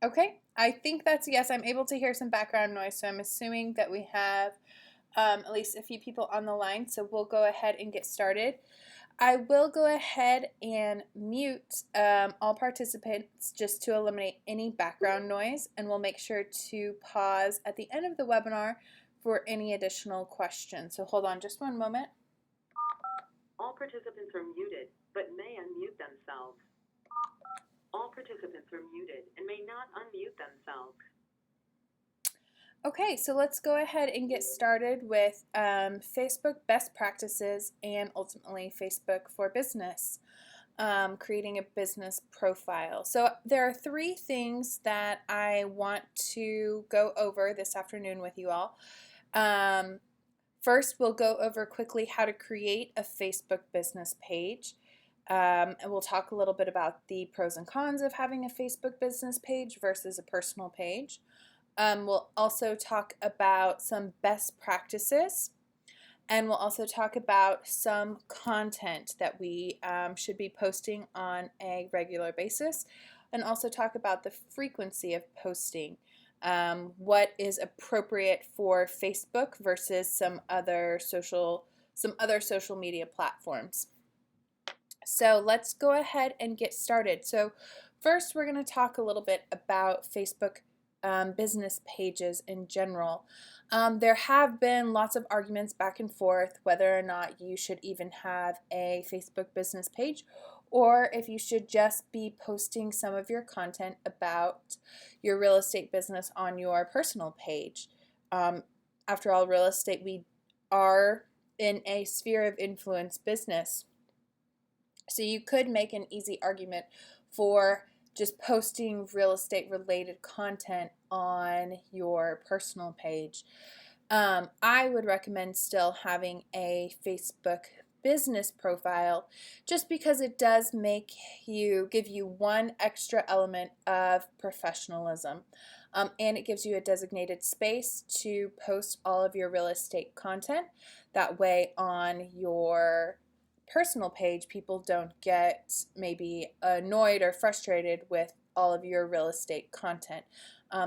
Okay, I think that's yes. I'm able to hear some background noise, so I'm assuming that we have at least a few people on the line, so we'll go ahead and get started. I will go ahead and mute all participants just to eliminate any background noise, and we'll make sure to pause at the end of the webinar for any additional questions. So hold on just one moment. All participants are muted, but may unmute themselves. All participants are muted and may not unmute themselves. Okay, so let's go ahead and get started with Facebook best practices and ultimately Facebook for business, creating a business profile. So there are three things that I want to go over this afternoon with you all. First, we'll go over quickly how to create a Facebook business page. And we'll talk a little bit about the pros and cons of having a Facebook business page versus a personal page. We'll also talk about some best practices, and we'll also talk about some content that we should be posting on a regular basis, and also talk about the frequency of posting, what is appropriate for Facebook versus some other social media platforms. So let's go ahead and get started. So first, we're going to talk a little bit about Facebook business pages in general. There have been lots of arguments back and forth whether or not you should even have a Facebook business page, or if you should just be posting some of your content about your real estate business on your personal page. After all, real estate, we are in a sphere of influence business. So you could make an easy argument for just posting real estate related content on your personal page. I would recommend still having a Facebook business profile just because it does give you one extra element of professionalism. And it gives you a designated space to post all of your real estate content. That way on your personal page, people don't get maybe annoyed or frustrated with all of your real estate content.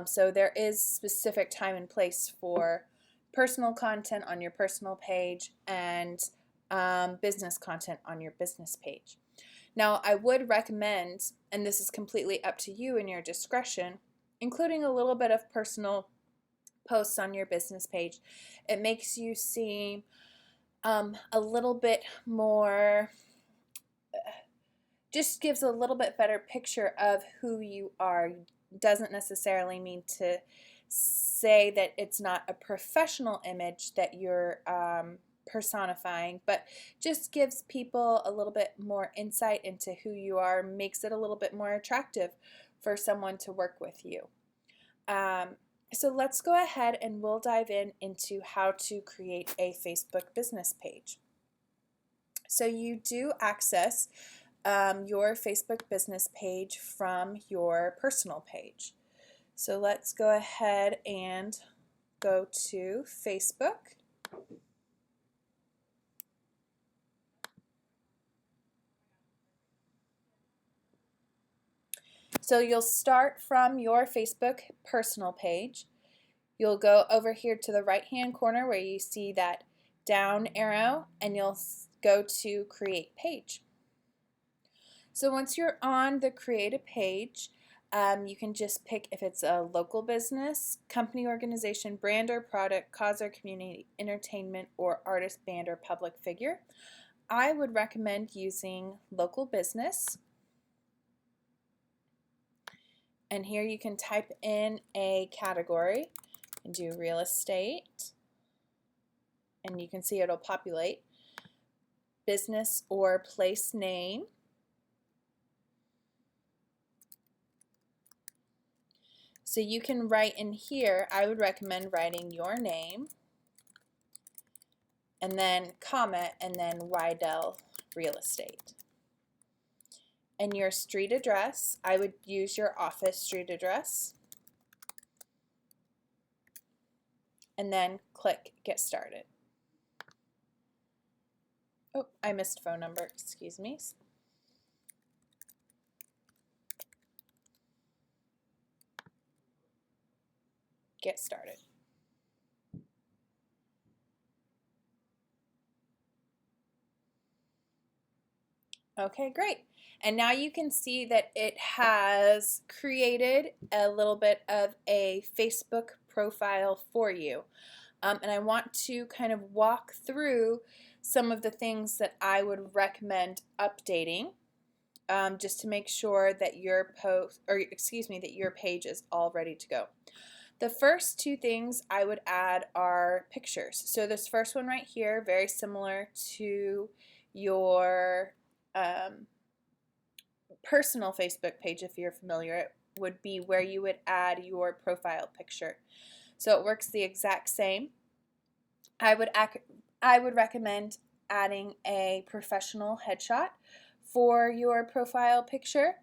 So there is specific time and place for personal content on your personal page and business content on your business page. Now, I would recommend, and this is completely up to you and your discretion, including a little bit of personal posts on your business page. It makes you seem a little bit more, just gives a little bit better picture of who you are. Doesn't necessarily mean to say that it's not a professional image that you're personifying, but just gives people a little bit more insight into who you are, makes it a little bit more attractive for someone to work with you. So let's go ahead and we'll dive into how to create a Facebook business page. So you do access your Facebook business page from your personal page. So let's go ahead and go to Facebook. So you'll start from your Facebook personal page. You'll go over here to the right hand corner where you see that down arrow, and you'll go to create page. So once you're on the create a page, you can just pick if it's a local business, company, organization, brand or product, cause or community, entertainment, or artist, band, or public figure. I would recommend using local business. And here you can type in a category and do real estate. And you can see it'll populate business or place name. So you can write in here, I would recommend writing your name and then comma and then Weidel Real Estate. And your street address, I would use your office street address. And then click Get Started. Oh, I missed phone number, excuse me. get started. Okay, great. And now you can see that it has created a little bit of a Facebook profile for you. And I want to kind of walk through some of the things that I would recommend updating, just to make sure that your that your page is all ready to go. The first two things I would add are pictures. So this first one right here, very similar to your personal Facebook page, if you're familiar, it would be where you would add your profile picture. So it works the exact same. I would recommend adding a professional headshot for your profile picture,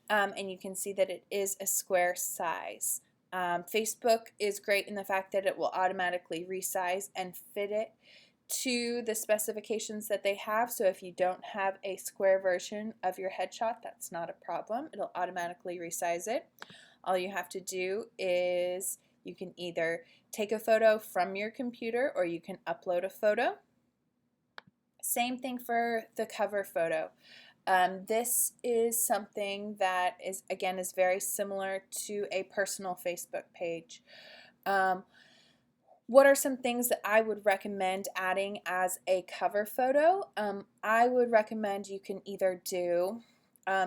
and you can see that it is a square size. Facebook is great in the fact that it will automatically resize and fit it to the specifications that they have. So if you don't have a square version of your headshot, that's not a problem. It'll automatically resize it. All you have to do is you can either take a photo from your computer or you can upload a photo. Same thing for the cover photo. This is something that is very similar to a personal Facebook page. What are some things that I would recommend adding as a cover photo? I would recommend you can either do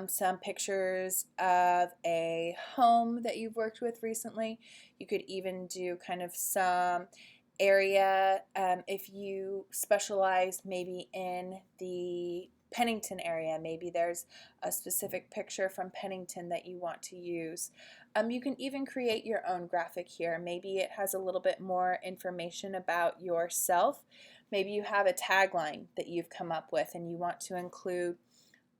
some pictures of a home that you've worked with recently. You could even do kind of some area, if you specialize maybe in the Pennington area, maybe there's a specific picture from Pennington that you want to use. You can even create your own graphic here. Maybe it has a little bit more information about yourself. Maybe you have a tagline that you've come up with and you want to include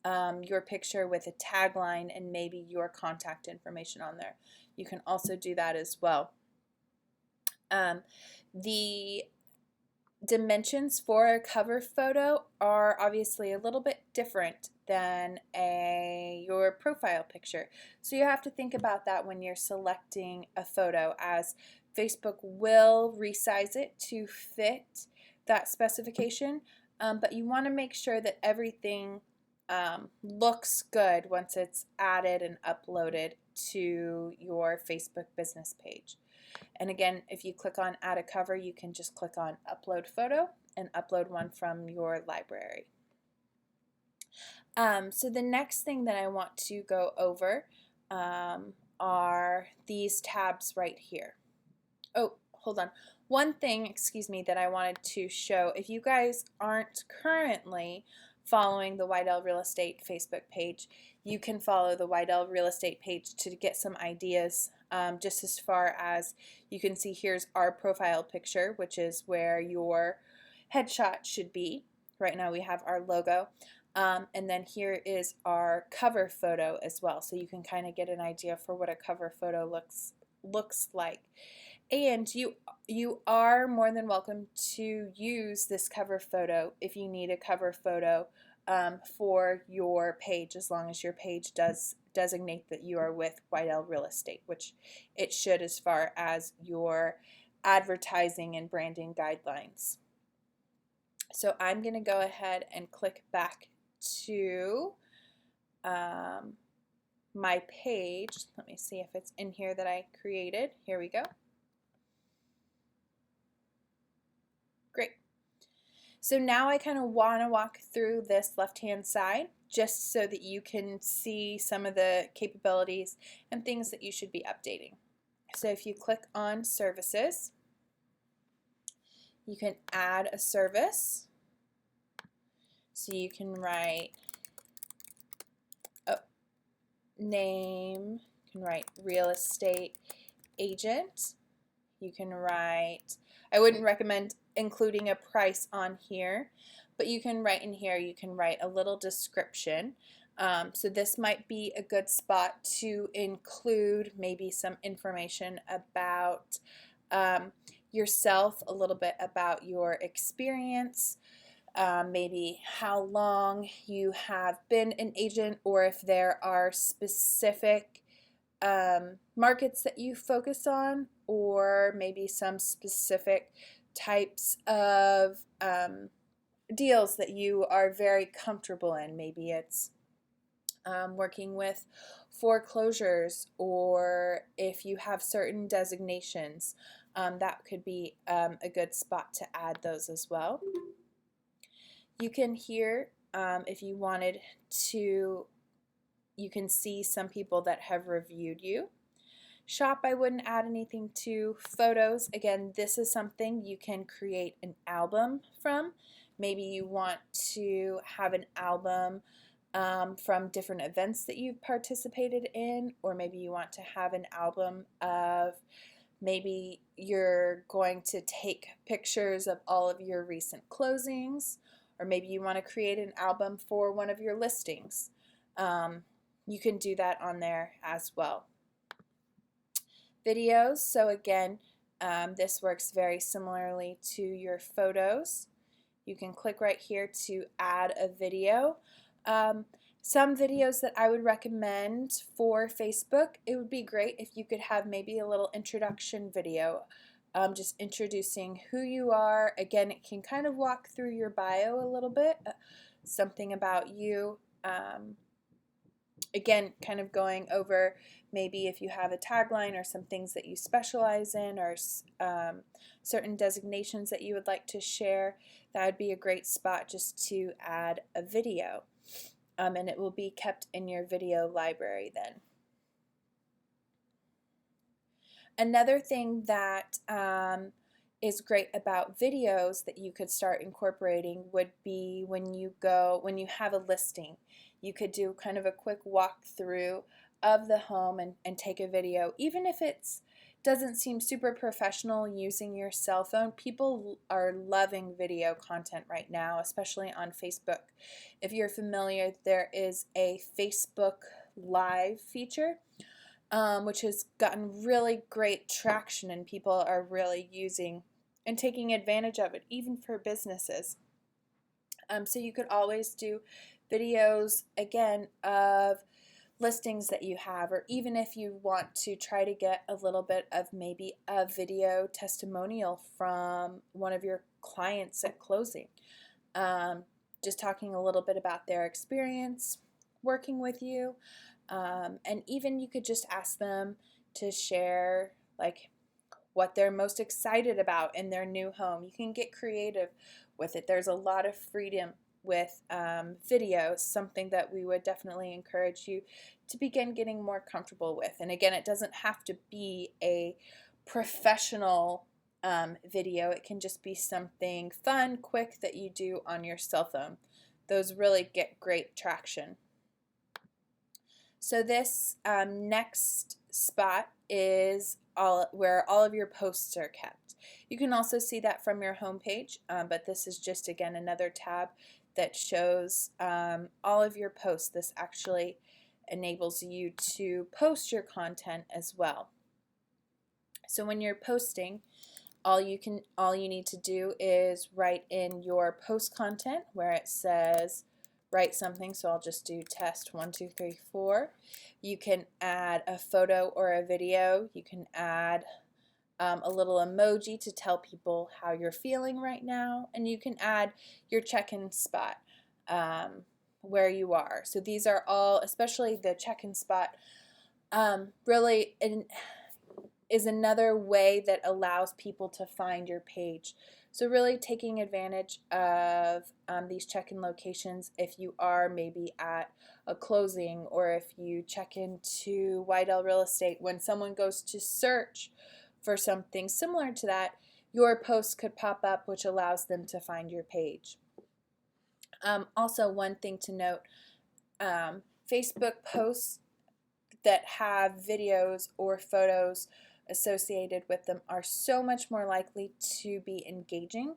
your picture with a tagline and maybe your contact information on there. You can also do that as well. The dimensions for a cover photo are obviously a little bit different than your profile picture. So you have to think about that when you're selecting a photo, as Facebook will resize it to fit that specification, but you want to make sure that everything looks good once it's added and uploaded to your Facebook business page. And again, if you click on add a cover, you can just click on upload photo and upload one from your library. So the next thing that I want to go over are these tabs right here. Oh, hold on. One thing, excuse me, that I wanted to show, if you guys aren't currently following the Weidel Real Estate Facebook page, you can follow the Weidel Real Estate page to get some ideas, just as far as you can see here's our profile picture, which is where your headshot should be. Right now we have our logo. And then here is our cover photo as well, so you can kind of get an idea for what a cover photo looks like. And you are more than welcome to use this cover photo if you need a cover photo for your page, as long as your page does designate that you are with Weidel Real Estate, which it should as far as your advertising and branding guidelines. So I'm going to go ahead and click back to my page. Let me see if it's in here that I created. Here we go. Great. So now I kind of want to walk through this left-hand side just so that you can see some of the capabilities and things that you should be updating. So if you click on services, you can add a service. So you can write name, you can write real estate agent. You can write, I wouldn't recommend including a price on here, but you can write in here, you can write a little description. So this might be a good spot to include maybe some information about yourself, a little bit about your experience, maybe how long you have been an agent, or if there are specific markets that you focus on, or maybe some specific types of deals that you are very comfortable in. Maybe it's working with foreclosures, or if you have certain designations, that could be a good spot to add those as well. You can hear, if you wanted to, you can see some people that have reviewed you. Shop, I wouldn't add anything to. Photos, again, this is something you can create an album from. Maybe you want to have an album from different events that you've participated in, or maybe you want to have an album of, maybe you're going to take pictures of all of your recent closings, or maybe you want to create an album for one of your listings. You can do that on there as well. Videos, so again, this works very similarly to your photos. You can click right here to add a video. Some videos that I would recommend for Facebook, it would be great if you could have maybe a little introduction video, just introducing who you are. Again, it can kind of walk through your bio a little bit, something about you. Again, kind of going over maybe if you have a tagline or some things that you specialize in, or certain designations that you would like to share. That would be a great spot just to add a video. And it will be kept in your video library then. Another thing that is great about videos that you could start incorporating would be when you have a listing. You could do kind of a quick walkthrough of the home and take a video. Even if it doesn't seem super professional using your cell phone, people are loving video content right now, especially on Facebook. If you're familiar, there is a Facebook Live feature, which has gotten really great traction, and people are really using and taking advantage of it, even for businesses. So you could always do videos, again, of listings that you have, or even if you want to try to get a little bit of maybe a video testimonial from one of your clients at closing. Just talking a little bit about their experience working with you. And even you could just ask them to share like what they're most excited about in their new home. You can get creative with it. There's a lot of freedom with videos, something that we would definitely encourage you to begin getting more comfortable with. And again, it doesn't have to be a professional video. It can just be something fun, quick that you do on your cell phone. Those really get great traction. So this next spot is where all of your posts are kept. You can also see that from your home page, but this is just, again, another tab that shows all of your posts. This actually enables you to post your content as well. So when you're posting, all you need to do is write in your post content where it says write something. So I'll just do test 1, 2, 3, 4. You can add a photo or a video. You can add a little emoji to tell people how you're feeling right now, and you can add your check-in spot where you are. So these are all, especially the check-in spot, really is another way that allows people to find your page. So really taking advantage of these check-in locations if you are maybe at a closing, or if you check into Weidel Real Estate, when someone goes to search for something similar to that, your post could pop up, which allows them to find your page. Also, one thing to note, Facebook posts that have videos or photos associated with them are so much more likely to be engaging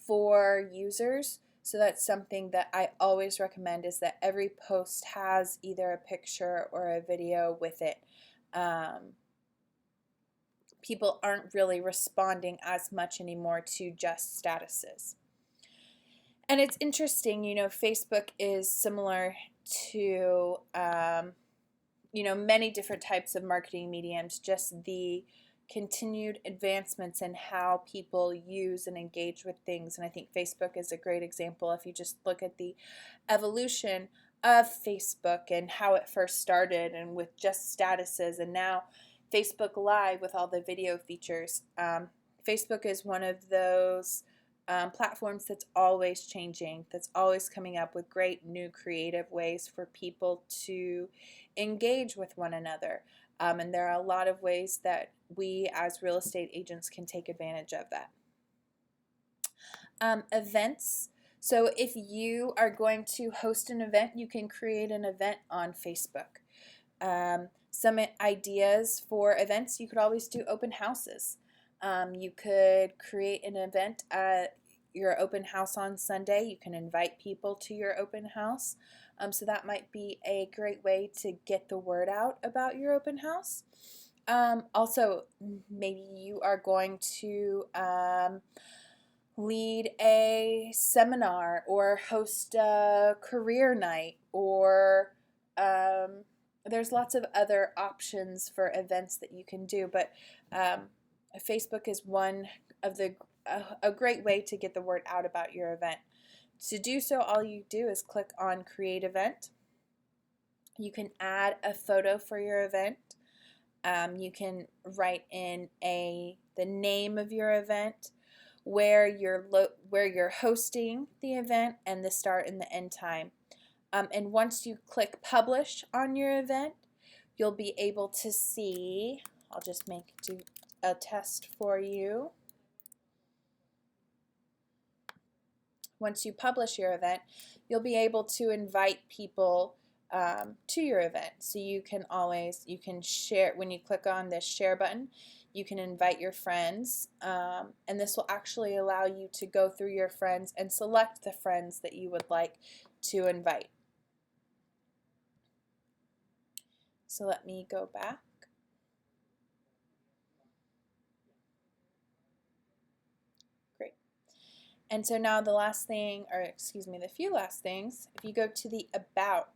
for users. So that's something that I always recommend, is that every post has either a picture or a video with it. People aren't really responding as much anymore to just statuses. And it's interesting, Facebook is similar to many different types of marketing mediums, just the continued advancements in how people use and engage with things. And I think Facebook is a great example. If you just look at the evolution of Facebook and how it first started, and with just statuses, and now Facebook Live with all the video features. Facebook is one of those platforms that's always changing, that's always coming up with great new creative ways for people to engage with one another. And there are a lot of ways that we as real estate agents can take advantage of that. Events. So if you are going to host an event, you can create an event on Facebook. Some ideas for events: you could always do open houses. You could create an event at your open house on Sunday. You can invite people to your open house. So that might be a great way to get the word out about your open house. Also, maybe you are going to lead a seminar or host a career night, or there's lots of other options for events that you can do, but Facebook is one of a great way to get the word out about your event. To do so, all you do is click on Create Event. You can add a photo for your event. You can write in the name of your event, where you're hosting the event, and the start and the end time. And once you click Publish on your event, you'll be able to see. I'll just do a test for you. Once you publish your event, you'll be able to invite people to your event. So you can share. When you click on this share button, you can invite your friends, and this will actually allow you to go through your friends and select the friends that you would like to invite. So let me go back. Great. And so now the few last things, if you go to the About.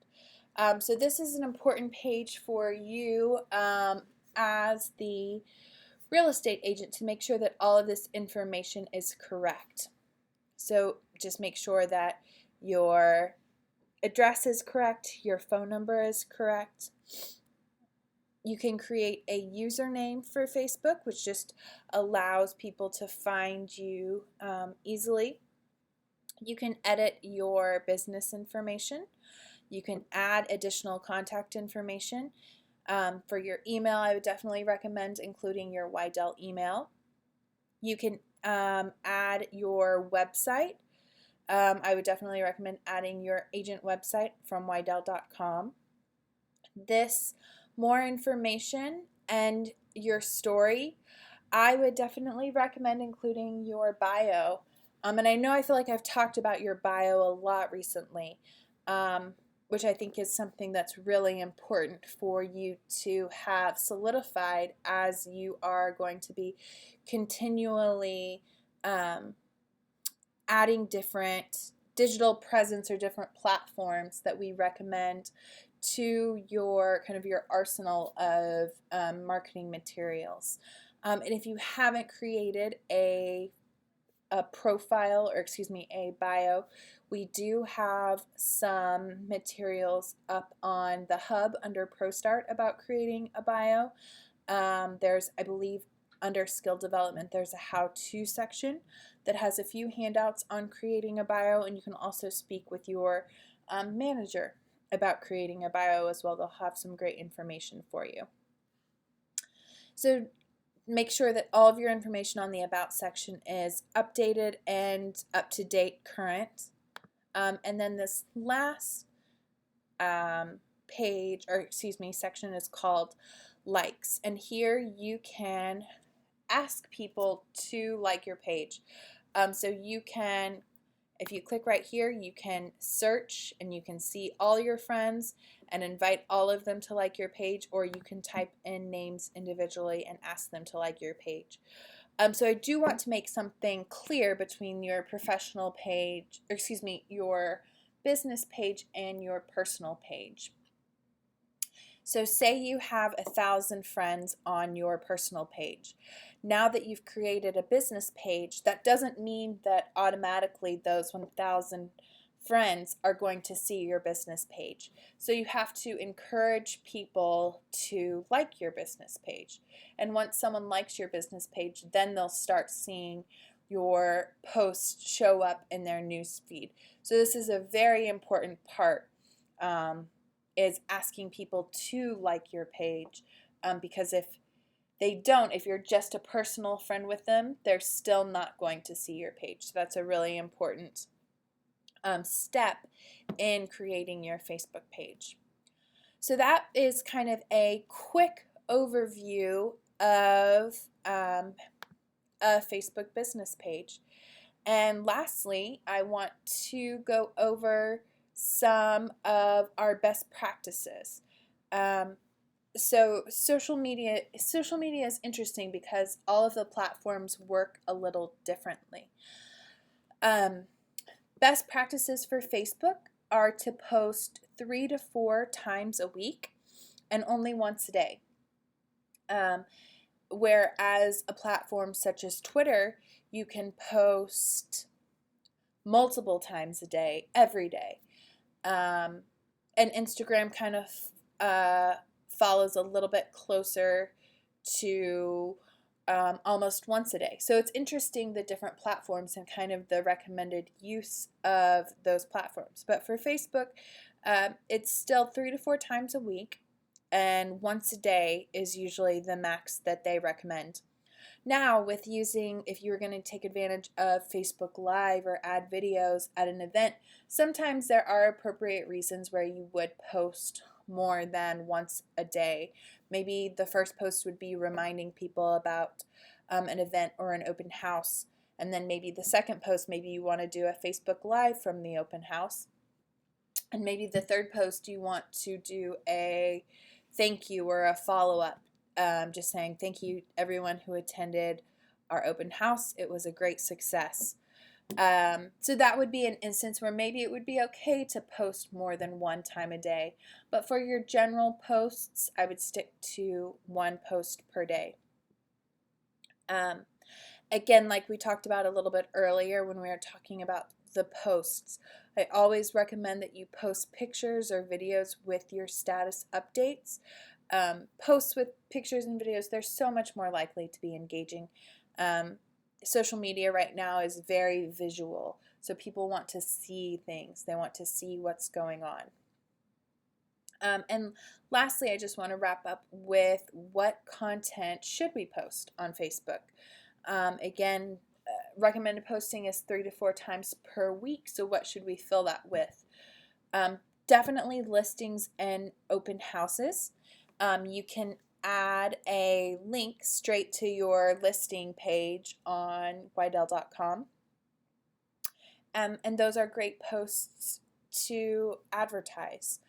So this is an important page for you as the real estate agent, to make sure that all of this information is correct. So just make sure that your address is correct, your phone number is correct. You can create a username for Facebook, which just allows people to find you easily. You can edit your business information. You can add additional contact information. For your email, I would definitely recommend including your Weidel email. You can add your website. I would definitely recommend adding your agent website from Weidel.com. More information and your story, I would definitely recommend including your bio. And I feel like I've talked about your bio a lot recently, which I think is something that's really important for you to have solidified as you are going to be continually adding different digital presence or different platforms that we recommend to your arsenal of marketing materials. And if you haven't created a profile, or a bio, we do have some materials up on the hub under ProStart about creating a bio. There's, I believe, under skill development, there's a how-to section that has a few handouts on creating a bio, and you can also speak with your manager about creating a bio as well. They'll have some great information for you. So make sure that all of your information on the About section is updated and up to date, current. And then this last section is called Likes. And here you can ask people to like your page. So you can, if you click right here, you can search and you can see all your friends and invite all of them to like your page, or you can type in names individually and ask them to like your page. So I do want to make something clear between your professional page, your business page and your personal page. So say you have 1,000 friends on your personal page. Now that you've created a business page, that doesn't mean that automatically those 1,000 friends are going to see your business page. So you have to encourage people to like your business page. And once someone likes your business page, then they'll start seeing your posts show up in their news feed. So this is a very important part, is asking people to like your page, because if they don't, if you're just a personal friend with them, they're still not going to see your page. So that's a really important step in creating your Facebook page. So that is kind of a quick overview of a Facebook business page. And lastly, I want to go over some of our best practices. So social media is interesting because all of the platforms work a little differently. Best practices for Facebook are to post 3 to 4 times a week and only once a day. Whereas a platform such as Twitter, you can post multiple times a day, every day. And Instagram kind of follows a little bit closer to almost once a day. So it's interesting, the different platforms and kind of the recommended use of those platforms. But for Facebook, it's still 3 to 4 times a week, and once a day is usually the max that they recommend. Now, with using, if you were going to take advantage of Facebook Live or add videos at an event, sometimes there are appropriate reasons where you would post more than once a day. Maybe the first post would be reminding people about an event or an open house. And then maybe the second post, maybe you want to do a Facebook Live from the open house. And maybe the third post, you want to do a thank you or a follow-up, just saying thank you everyone who attended our open house. It was a great success. So that would be an instance where maybe it would be okay to post more than one time a day. But for your general posts, I would stick to 1 post per day. Again, like we talked about a little bit earlier when we were talking about the posts, I always recommend that you post pictures or videos with your status updates. Posts with pictures and videos, they're so much more likely to be engaging. Social media right now is very visual, so people want to see things. They want to see what's going on. And lastly, I just want to wrap up with what content should we post on Facebook. Again, recommended posting is 3 to 4 times per week, so what should we fill that with? Definitely listings and open houses. You can add a link straight to your listing page on Weidel.com. And those are great posts to advertise.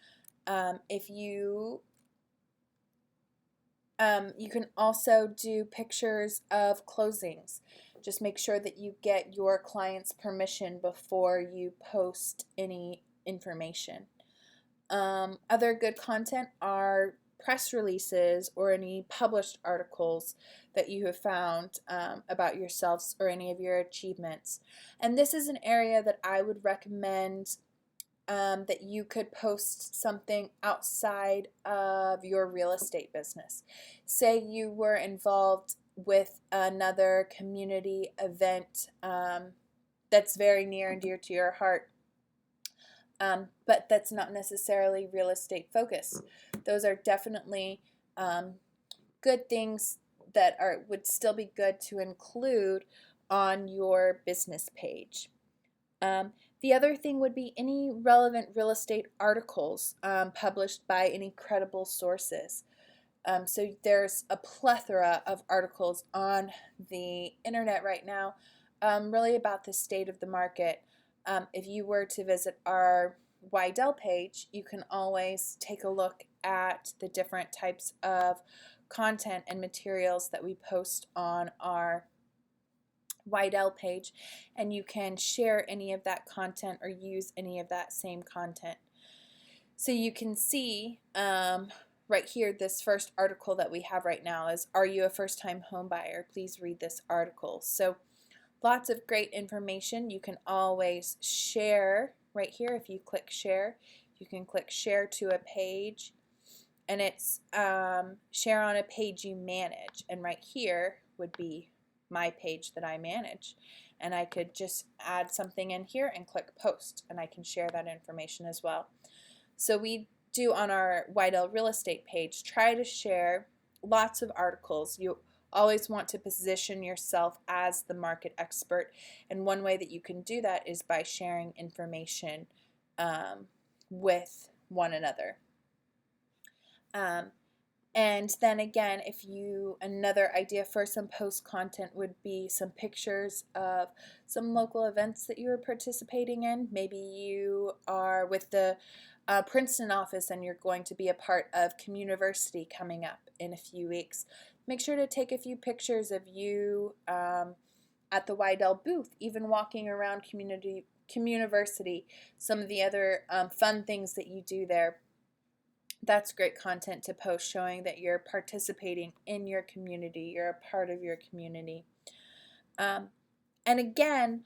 If you can also do pictures of closings. Just make sure that you get your client's permission before you post any information. Other good content are press releases or any published articles that you have found about yourselves or any of your achievements. And this is an area that I would recommend that you could post something outside of your real estate business. Say you were involved with another community event that's very near and dear to your heart, but that's not necessarily real estate focused. Those are definitely good things that would still be good to include on your business page. The other thing would be any relevant real estate articles published by any credible sources. So there's a plethora of articles on the internet right now, really about the state of the market. If you were to visit our Weidel page, you can always take a look at the different types of content and materials that we post on our Weidel page, and you can share any of that content or use any of that same content. So you can see right here, this first article that we have right now is, "Are you a first-time home buyer? Please read this article." So lots of great information. You can always share right here. If you click share, you can click share to a page, and it's share on a page you manage. And right here would be my page that I manage. And I could just add something in here and click post, and I can share that information as well. So we do on our Weidel real estate page, try to share lots of articles. You always want to position yourself as the market expert, and one way that you can do that is by sharing information with one another. And then again, another idea for some post content would be some pictures of some local events that you are participating in. Maybe you are with the Princeton office and you're going to be a part of Communiversity coming up in a few weeks. Make sure to take a few pictures of you at the Weidel booth, even walking around Communiversity, some of the other fun things that you do there. That's great content to post, showing that you're participating in your community, you're a part of your community. And again,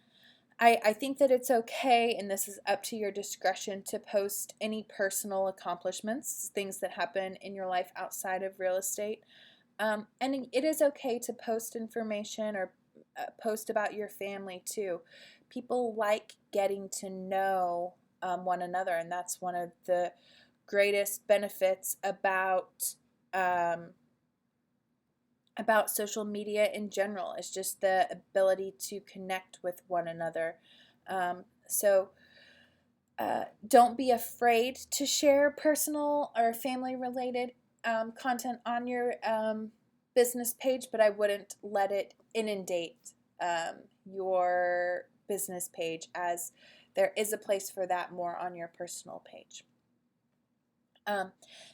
I think that it's okay, and this is up to your discretion, to post any personal accomplishments, things that happen in your life outside of real estate. And it is okay to post information or post about your family too. People like getting to know one another, and that's one of the greatest benefits about social media in general, is just the ability to connect with one another. So don't be afraid to share personal or family related content on your business page, but I wouldn't let it inundate your business page, as there is a place for that more on your personal page.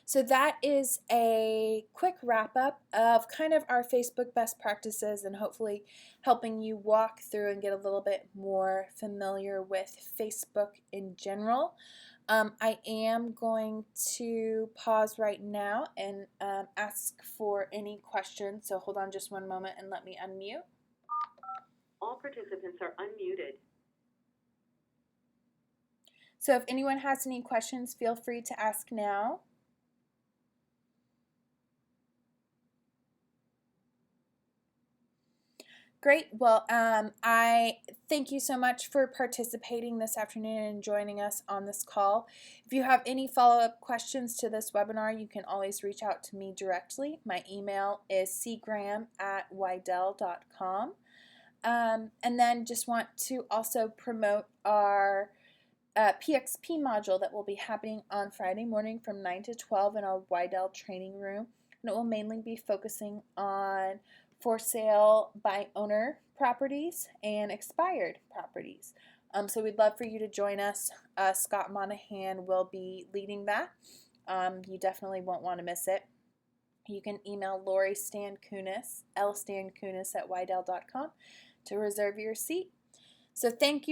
So that is a quick wrap up of kind of our Facebook best practices, and hopefully helping you walk through and get a little bit more familiar with Facebook in general. I am going to pause right now and ask for any questions. So hold on just one moment and let me unmute. All participants are unmuted. So if anyone has any questions, feel free to ask now. Great. Well, I thank you so much for participating this afternoon and joining us on this call. If you have any follow-up questions to this webinar, you can always reach out to me directly. My email is cgram@weidel.com. And then just want to also promote our PXP module that will be happening on Friday morning from 9 to 12 in our Weidel training room. And it will mainly be focusing on for sale by owner properties and expired properties. So we'd love for you to join us. Scott Monahan will be leading that. You definitely won't want to miss it. You can email Lori Stankunis, lstankunis@weidel.com, to reserve your seat. So thank you.